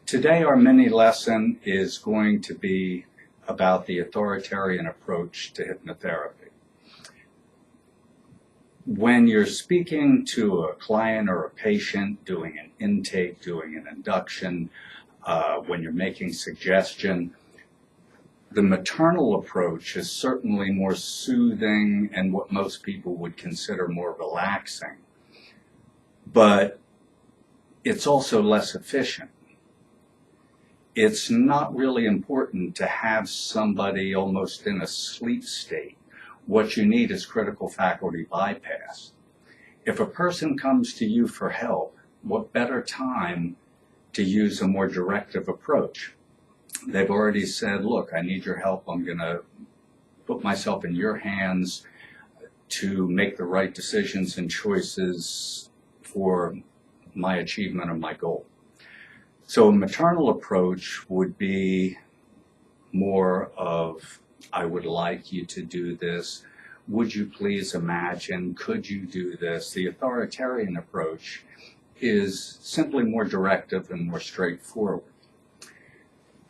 Today our mini lesson is going to be about the authoritarian approach to hypnotherapy. When you're speaking to a client or a patient, doing an intake, doing an induction, when you're making suggestion, the maternal approach is certainly more soothing and what most people would consider more relaxing. But it's also less efficient. It's not really important to have somebody almost in a sleep state. What you need is critical faculty bypass. If a person comes to you for help, what better time to use a more directive approach? They've already said, look, I need your help. I'm going to put myself in your hands to make the right decisions and choices for my achievement of my goal. So a maternal approach would be more of, I would like you to do this. Would you please imagine? Could you do this? The authoritarian approach is simply more directive and more straightforward.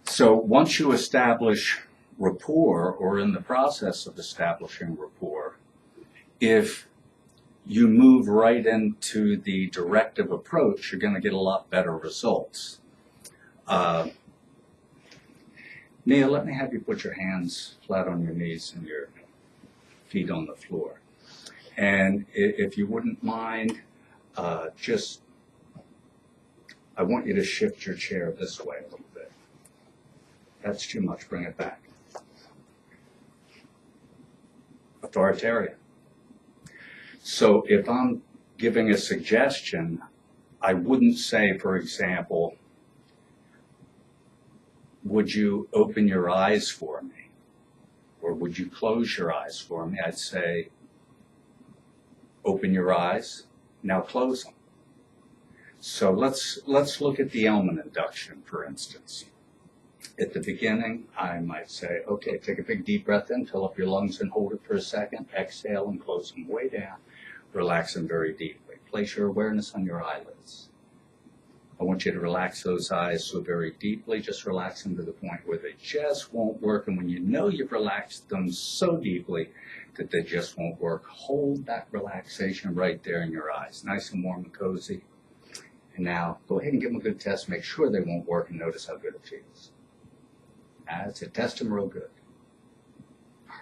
So once you establish rapport, or in the process of establishing rapport, if you move right into the directive approach, you're going to get a lot better results. Nia, let me have you put your hands flat on your knees and your feet on the floor. And if you wouldn't mind, I want you to shift your chair this way a little bit. That's too much. Bring it back. Authoritarian. So if I'm giving a suggestion, I wouldn't say, for example, would you open your eyes for me? Or would you close your eyes for me? I'd say, open your eyes, now close them. So let's look at the Elman induction, for instance. At the beginning, I might say, okay, take a big deep breath in, fill up your lungs and hold it for a second. Exhale and close them way down. Relax them very deeply. Place your awareness on your eyelids. I want you to relax those eyes so very deeply. Just relax them to the point where they just won't work. And when you know you've relaxed them so deeply that they just won't work, hold that relaxation right there in your eyes. Nice and warm and cozy. And now go ahead and give them a good test. Make sure they won't work and notice how good it feels. That's it. Test them real good.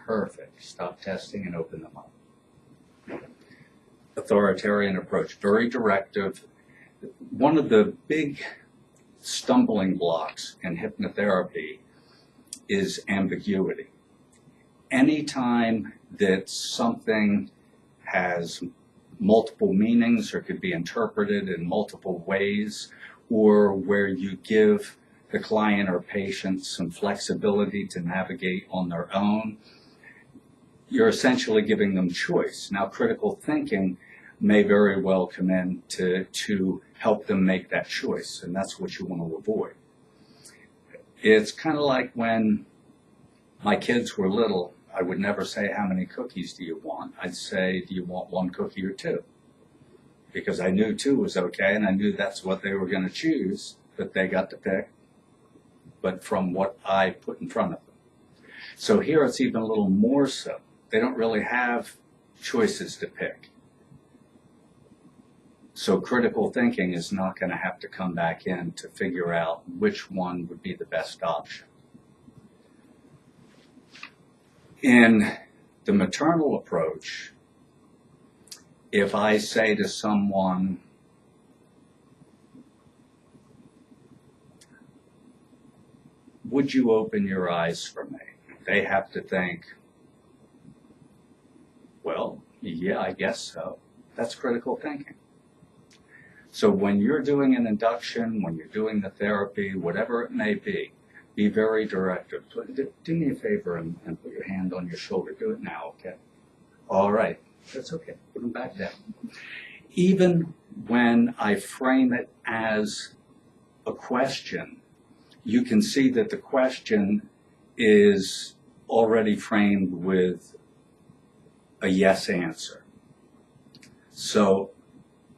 Perfect. Stop testing and open them up. Authoritarian approach. Very directive. One of the big stumbling blocks in hypnotherapy is ambiguity. Anytime that something has multiple meanings or could be interpreted in multiple ways, or where you give the client or patient some flexibility to navigate on their own, you're essentially giving them choice. Now, critical thinking may very well come in to help them make that choice, and that's what you want to avoid. It's kind of like when my kids were little, I would never say, how many cookies do you want? I'd say, do you want one cookie or two? Because I knew two was okay, and I knew that's what they were going to choose, but they got to pick, but from what I put in front of them. So here it's even a little more so. They don't really have choices to pick. So critical thinking is not going to have to come back in to figure out which one would be the best option. In the maternal approach, if I say to someone, would you open your eyes for me? They have to think, well, yeah, I guess so. That's critical thinking. So when you're doing an induction, when you're doing the therapy, whatever it may be very directive. Do me a favor and put your hand on your shoulder. Do it now, okay? All right. That's okay. Put them back down. Even when I frame it as a question, you can see that the question is already framed with a yes answer. So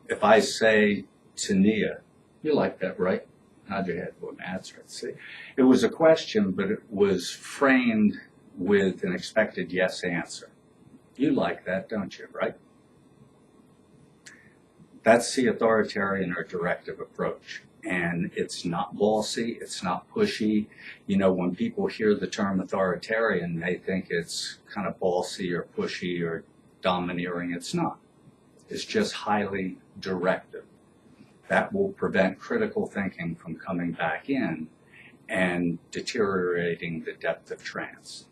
if I say to Nia, you like that, right? nod your head, wouldn't answer it. See, it was a question, but it was framed with an expected yes answer. You like that, don't you, right? That's the authoritarian or directive approach. And it's not bossy, it's not pushy. You know, when people hear the term authoritarian, they think it's kind of bossy or pushy or domineering. It's not. It's just highly directive. That will prevent critical thinking from coming back in and deteriorating the depth of trance.